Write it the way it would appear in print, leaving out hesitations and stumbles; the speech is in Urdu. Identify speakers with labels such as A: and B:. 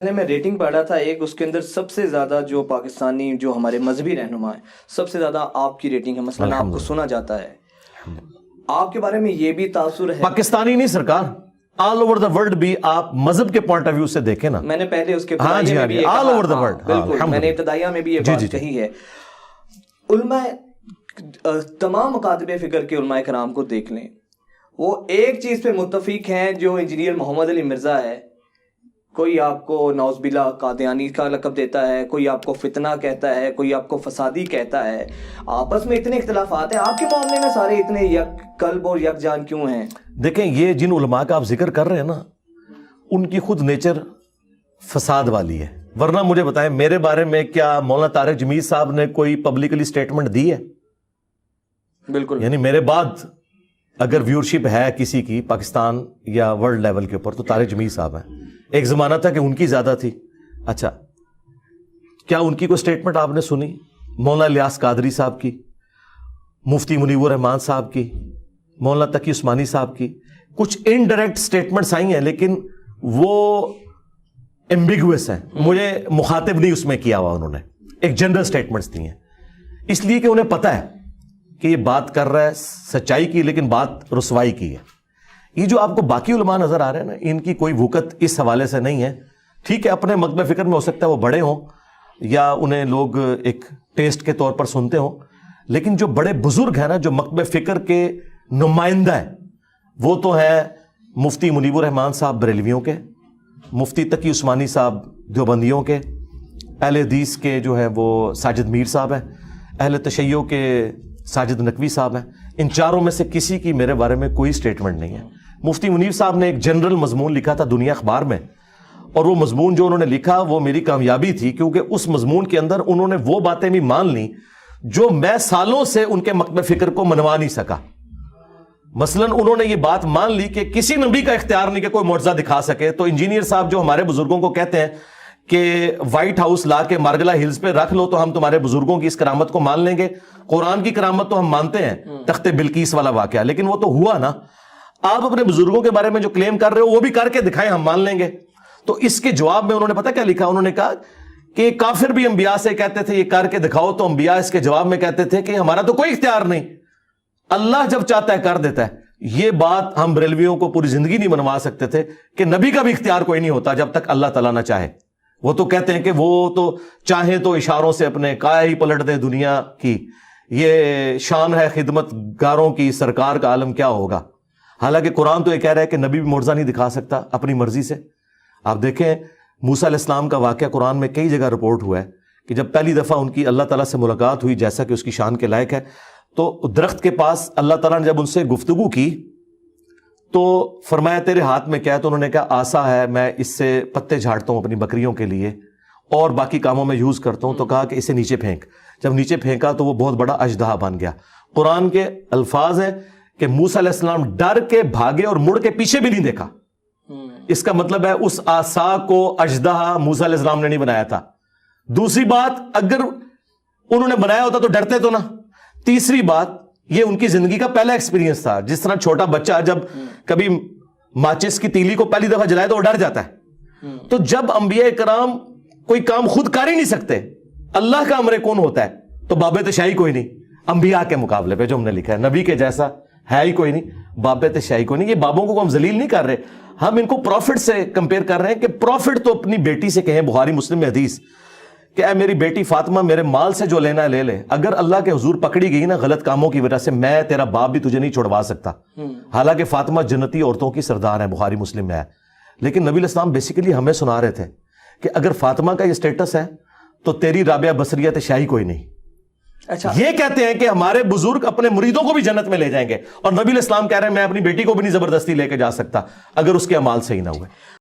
A: میں ریٹنگ پڑھا تھا ایک، اس کے اندر سب سے زیادہ جو پاکستانی جو ہمارے مذہبی رہنما ہیں سب سے زیادہ آپ کی ریٹنگ ہے، مثلا آپ کو سنا جاتا ہے، آپ کے بارے میں یہ بھی تاثر ہے؟
B: پاکستانی نہیں سرکار، آل اوور دا ورلڈ بھی آپ مذہب کے پوائنٹ آف ویو سے دیکھیں نا.
A: میں نے پہلے اس کے
B: آل اوور دا ورلڈ
A: بالکل میں نے ابتدائیہ میں بھی یہ بات کہی ہے. علماء تمام مکاتب فکر کے علماء کرام کو دیکھ لیں، وہ ایک چیز پہ متفق ہیں جو انجینئر محمد علی مرزا ہے. کوئی آپ کو نعوذ باللہ قادیانی کا لقب دیتا ہے، کوئی آپ کو فتنہ کہتا ہے، کوئی آپ کو فسادی کہتا ہے. آپس میں اتنے اختلافات ہیں، آپ کے معاملے میں سارے اتنے یک قلب اور یک جان کیوں ہیں؟
B: دیکھیں یہ جن علماء کا آپ ذکر کر رہے ہیں نا، ان کی خود نیچر فساد والی ہے. ورنہ مجھے بتائیں میرے بارے میں کیا مولانا طارق جمیل صاحب نے کوئی پبلکلی سٹیٹمنٹ دی ہے؟
A: بالکل.
B: یعنی میرے بعد اگر ویورشپ ہے کسی کی پاکستان یا ورلڈ لیول کے اوپر تو طارق جمیل صاحب ہیں. ایک زمانہ تھا کہ ان کی زیادہ تھی. اچھا کیا ان کی کوئی سٹیٹمنٹ آپ نے سنی؟ مولانا الیاس قادری صاحب کی، مفتی منیب الرحمان صاحب کی، مولانا تقی عثمانی صاحب کی کچھ انڈائریکٹ سٹیٹمنٹس آئی ہیں، لیکن وہ ایمبیگوس ہیں. مجھے مخاطب نہیں اس میں کیا ہوا، انہوں نے ایک جنرل سٹیٹمنٹس دی ہیں، اس لیے کہ انہیں پتا ہے کہ یہ بات کر رہا ہے سچائی کی، لیکن بات رسوائی کی ہے. یہ جو آپ کو باقی علماء نظر آ رہے ہیں نا، ان کی کوئی وقت اس حوالے سے نہیں ہے. ٹھیک ہے اپنے مکتب فکر میں ہو سکتا ہے وہ بڑے ہوں یا انہیں لوگ ایک ٹیسٹ کے طور پر سنتے ہوں، لیکن جو بڑے بزرگ ہیں نا، جو مکتب فکر کے نمائندہ ہیں، وہ تو ہے مفتی منیب الرحمان صاحب بریلویوں کے، مفتی تقی عثمانی صاحب دیوبندیوں کے، اہل حدیث کے جو ہے وہ ساجد میر صاحب ہیں، اہل تشیع کے ساجد نقوی صاحب ہیں. ان چاروں میں سے کسی کی میرے بارے میں کوئی سٹیٹمنٹ نہیں ہے. مفتی منیر صاحب نے ایک جنرل مضمون لکھا تھا دنیا اخبار میں، اور وہ مضمون جو انہوں نے لکھا وہ میری کامیابی تھی، کیونکہ اس مضمون کے اندر انہوں نے وہ باتیں بھی مان لیں جو میں سالوں سے ان کے مکتب فکر کو منوا نہیں سکا. مثلا انہوں نے یہ بات مان لی کہ کسی نبی کا اختیار نہیں کہ کوئی معجزہ دکھا سکے. تو انجینئر صاحب جو ہمارے بزرگوں کو کہتے ہیں کہ وائٹ ہاؤس لا کے مارگلا ہلز پہ رکھ لو تو ہم تمہارے بزرگوں کی اس کرامت کو مان لیں گے. قرآن کی کرامت تو ہم مانتے ہیں، تخت بلقیس والا واقعہ، لیکن وہ تو ہوا نا. آپ اپنے بزرگوں کے بارے میں جو کلیم کر رہے ہو وہ بھی کر کے دکھائیں، ہم مان لیں گے. تو اس کے جواب میں انہوں نے پتہ کیا لکھا؟ انہوں نے کہا کہ کافر بھی انبیاء سے کہتے تھے یہ کر کے دکھاؤ، تو انبیاء اس کے جواب میں کہتے تھے کہ ہمارا تو کوئی اختیار نہیں، اللہ جب چاہتا ہے کر دیتا ہے. یہ بات ہم بریلویوں کو پوری زندگی نہیں منوا سکتے تھے کہ نبی کا بھی اختیار کوئی نہیں ہوتا جب تک اللہ تعالیٰ نہ چاہے. وہ تو کہتے ہیں کہ وہ تو چاہیں تو اشاروں سے اپنے کایا ہی پلٹ دے دنیا کی، یہ شان ہے خدمت گاروں کی، سرکار کا عالم کیا ہوگا. حالانکہ قرآن تو یہ کہہ رہا ہے کہ نبی بھی معجزہ نہیں دکھا سکتا اپنی مرضی سے. آپ دیکھیں موسیٰ علیہ السلام کا واقعہ قرآن میں کئی جگہ رپورٹ ہوا ہے کہ جب پہلی دفعہ ان کی اللہ تعالیٰ سے ملاقات ہوئی جیسا کہ اس کی شان کے لائق ہے، تو درخت کے پاس اللہ تعالیٰ نے جب ان سے گفتگو کی تو فرمایا تیرے ہاتھ میں کیا ہے؟ تو انہوں نے کہا آسا ہے، میں اس سے پتے جھاڑتا ہوں اپنی بکریوں کے لیے اور باقی کاموں میں یوز کرتا ہوں. تو کہا کہ اسے نیچے پھینک. جب نیچے پھینکا تو وہ بہت بڑا اژدہا بن گیا. قرآن کے الفاظ ہیں کہ موسیٰ علیہ السلام ڈر کے بھاگے اور مڑ کے پیچھے بھی نہیں دیکھا. اس کا مطلب ہے اس آسا کو اژدہا موسیٰ علیہ السلام نے نہیں بنایا تھا. دوسری بات، اگر انہوں نے بنایا ہوتا تو ڈرتے تو نا. تیسری بات، یہ ان کی زندگی کا پہلا ایکسپیرینس تھا. جس طرح چھوٹا بچہ جب کبھی ماچس کی تیلی کو پہلی دفعہ جلائے تو وہ ڈر جاتا ہے. تو جب انبیاء کرام کوئی کام خود کر ہی نہیں سکتے، اللہ کا امر کون ہوتا ہے، تو باب تشائی کوئی نہیں. انبیاء کے مقابلے پہ جو ہم نے لکھا ہے نبی کے جیسا ہے ہی کوئی نہیں، باب تشائی کوئی نہیں. یہ بابوں کو ہم ذلیل نہیں کر رہے، ہم ان کو پروفٹ سے کمپیئر کر رہے ہیں کہ پروفٹ تو اپنی بیٹی سے کہیں، بخاری مسلم میں حدیث کہ اے میری بیٹی فاطمہ میرے مال سے جو لینا ہے لے لے، اگر اللہ کے حضور پکڑی گئی نا غلط کاموں کی وجہ سے، میں تیرا باپ بھی تجھے نہیں چھڑوا سکتا. حالانکہ فاطمہ جنتی عورتوں کی سردار ہے، بخاری مسلم میں ہے. لیکن نبی علیہ السلام بیسیکلی ہمیں سنا رہے تھے کہ اگر فاطمہ کا یہ سٹیٹس ہے تو تیری رابعہ بصریہ شاہی کوئی نہیں. اچھا یہ کہتے ہیں کہ ہمارے بزرگ اپنے مریدوں کو بھی جنت میں لے جائیں گے، اور نبی علیہ السلام کہہ رہے ہیں میں اپنی بیٹی کو بھی نہیں زبردستی لے کے جا سکتا اگر اس کے اعمال صحیح نہ ہوئے.